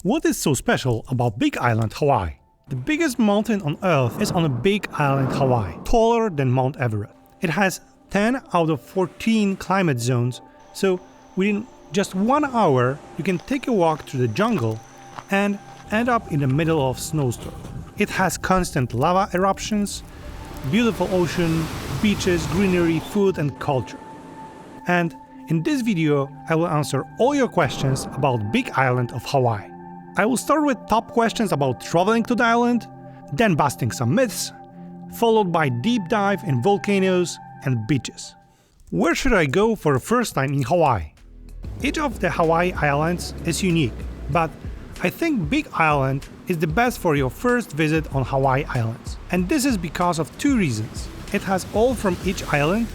What is so special about Big Island, Hawaii? The biggest mountain on Earth is on a Big Island, Hawaii, taller than Mount Everest. It has 10 out of 14 climate zones, so within just 1 hour you can take a walk through the jungle and end up in the middle of a snowstorm. It has constant lava eruptions, beautiful ocean, beaches, greenery, food and culture. And in this video I will answer all your questions about Big Island of Hawaii. I will start with top questions about traveling to the island, then busting some myths, followed by deep dive in volcanoes and beaches. Where should I go for the first time in Hawaii? Each of the Hawaii islands is unique, but I think Big Island is the best for your first visit on Hawaii Islands. And this is because of two reasons. It has all from each island.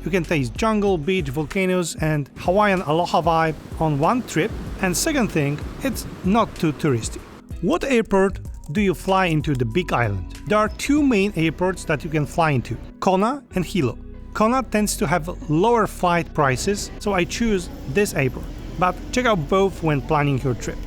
You can taste jungle, beach, volcanoes and Hawaiian aloha vibe on one trip. And second thing, it's not too touristy. What airport do you fly into the Big Island? There are two main airports that you can fly into, Kona and Hilo. Kona tends to have lower flight prices, so I choose this airport. But check out both when planning your trip.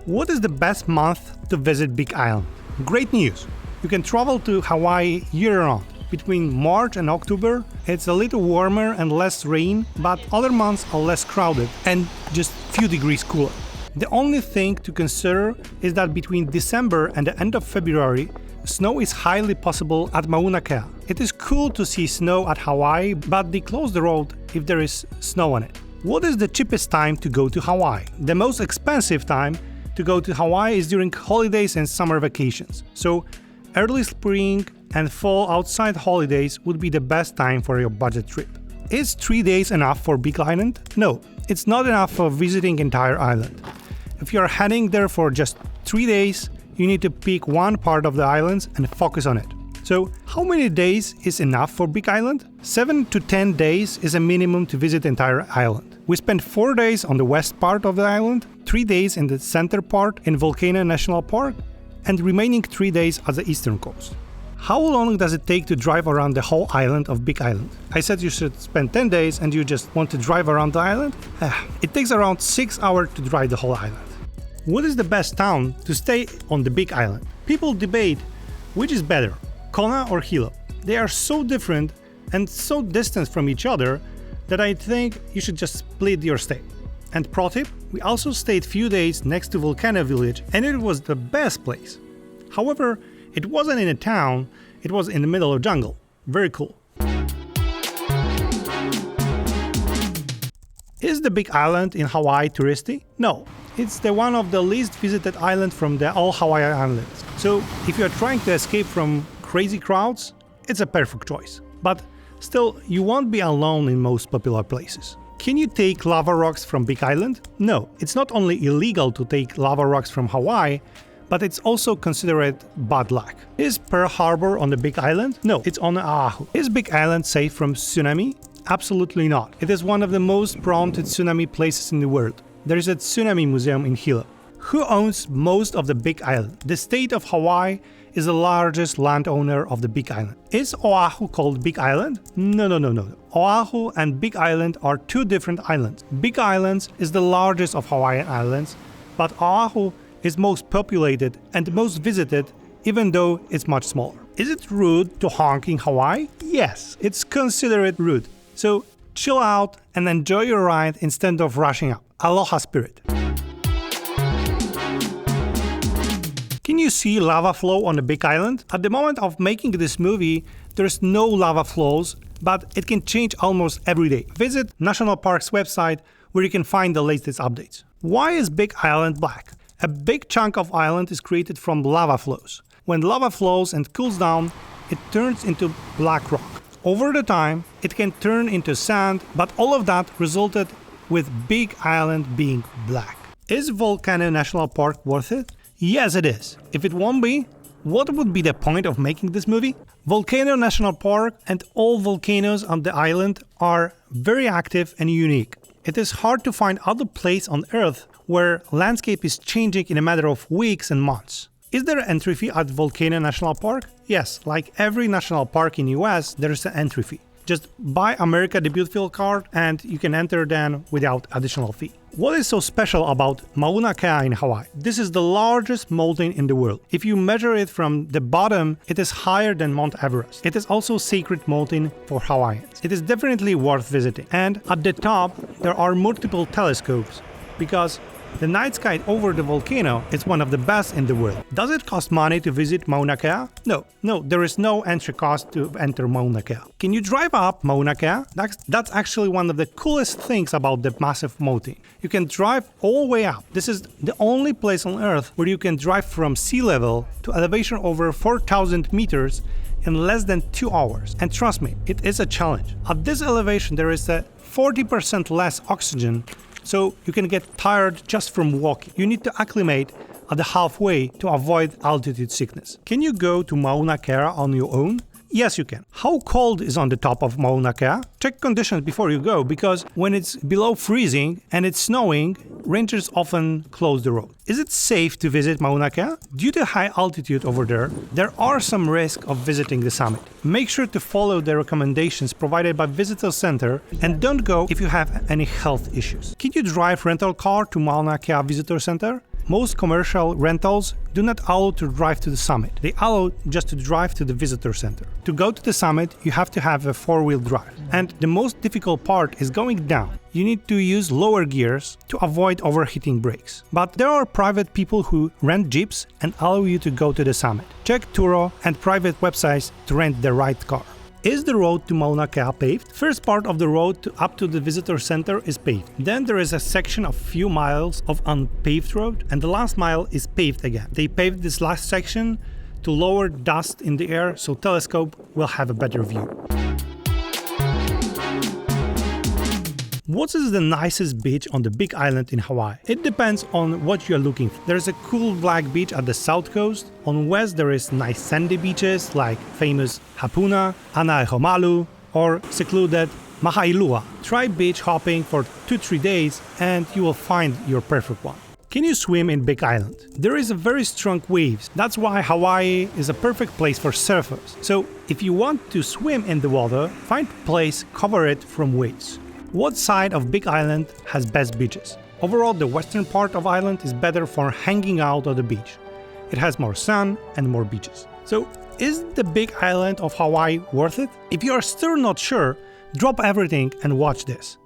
What is the best month to visit Big Island? Great news! You can travel to Hawaii year-round. Between March and October, it's a little warmer and less rain, but other months are less crowded and just few degrees cooler. The only thing to consider is that between December and the end of February, snow is highly possible at Mauna Kea. It is cool to see snow at Hawaii, but they close the road if there is snow on it. What is the cheapest time to go to Hawaii? The most expensive time to go to Hawaii is during holidays and summer vacations. So early spring and fall outside holidays would be the best time for your budget trip. Is 3 days enough for Big Island? No, it's not enough for visiting entire island. If you are heading there for just 3 days, you need to pick one part of the islands and focus on it. So, how many days is enough for Big Island? 7 to 10 days is a minimum to visit the entire island. We spent 4 days on the west part of the island, 3 days in the center part in Volcano National Park, and remaining 3 days at the eastern coast. How long does it take to drive around the whole island of Big Island? I said you should spend 10 days and you just want to drive around the island? It takes around 6 hours to drive the whole island. What is the best town to stay on the Big Island? People debate which is better, Kona or Hilo. They are so different and so distant from each other that I think you should just split your stay. And pro tip, we also stayed few days next to Volcano village and it was the best place. However, it wasn't in a town, it was in the middle of jungle. Very cool. Is the Big Island in Hawaii touristy? No, it's the one of the least visited island from the all Hawaii Islands. So if you are trying to escape from crazy crowds, it's a perfect choice. But still, you won't be alone in most popular places. Can you take lava rocks from Big Island? No, it's not only illegal to take lava rocks from Hawaii, but it's also considered bad luck. Is Pearl Harbor on the Big Island? No, it's on Oahu. Is Big Island safe from tsunami? Absolutely not. It is one of the most prone to tsunami places in the world. There is a tsunami museum in Hilo. Who owns most of the Big Island? The state of Hawaii is the largest landowner of the Big Island. Is Oahu called Big Island? No. Oahu and Big Island are two different islands. Big Island is the largest of Hawaiian islands, but Oahu is most populated and most visited, even though it's much smaller. Is it rude to honk in Hawaii? Yes, it's considered rude. So chill out and enjoy your ride instead of rushing up. Aloha spirit. Can you see lava flow on the Big Island? At the moment of making this movie, there's no lava flows, but it can change almost every day. Visit National Park's website where you can find the latest updates. Why is Big Island black? A big chunk of island is created from lava flows. When lava flows and cools down, it turns into black rock. Over the time, it can turn into sand, but all of that resulted with Big Island being black. Is Volcano National Park worth it? Yes, it is. If it won't be, what would be the point of making this movie? Volcano National Park and all volcanoes on the island are very active and unique. It is hard to find other place on Earth where landscape is changing in a matter of weeks and months. Is there an entry fee at Volcano National Park? Yes, like every national park in US, there is an entry fee. Just buy America the Beautiful card and you can enter then without additional fee. What is so special about Mauna Kea in Hawaii? This is the largest mountain in the world. If you measure it from the bottom, it is higher than Mount Everest. It is also a sacred mountain for Hawaiians. It is definitely worth visiting. And at the top, there are multiple telescopes because the night sky over the volcano is one of the best in the world. Does it cost money to visit Mauna Kea? No, there is no entry cost to enter Mauna Kea. Can you drive up Mauna Kea? That's actually one of the coolest things about the massive mountain. You can drive all the way up. This is the only place on Earth where you can drive from sea level to elevation over 4,000 meters in less than 2 hours. And trust me, it is a challenge. At this elevation, there is a 40% less oxygen, so you can get tired just from walking. You need to acclimate at the halfway to avoid altitude sickness. Can you go to Mauna Kea on your own? Yes, you can. How cold is on the top of Mauna Kea? Check conditions before you go, because when it's below freezing and it's snowing, rangers often close the road. Is it safe to visit Mauna Kea? Due to high altitude over there are some risks of visiting the summit. Make sure to follow the recommendations provided by Visitor Center and don't go if you have any health issues. Can you drive rental car to Mauna Kea Visitor Center? Most commercial rentals do not allow to drive to the summit. They allow just to drive to the visitor center. To go to the summit, you have to have a four-wheel drive. And the most difficult part is going down. You need to use lower gears to avoid overheating brakes. But there are private people who rent jeeps and allow you to go to the summit. Check Turo and private websites to rent the right car. Is the road to Mauna Kea paved? First part of the road up to the visitor center is paved. Then there is a section of few miles of unpaved road, and the last mile is paved again. They paved this last section to lower dust in the air so telescope will have a better view. What is the nicest beach on the Big Island in Hawaii? It depends on what you're looking for. There's a cool black beach at the south coast. On west there is nice sandy beaches like famous Hapuna, Anaehomalu, or secluded Mahailua. Try beach hopping for 2-3 days and you will find your perfect one. Can you swim in Big Island? There is a very strong waves. That's why Hawaii is a perfect place for surfers. So if you want to swim in the water, find a place covered from waves. What side of Big Island has best beaches? Overall, the western part of island is better for hanging out on the beach. It has more sun and more beaches. So, is the Big Island of Hawaii worth it? If you are still not sure, drop everything and watch this.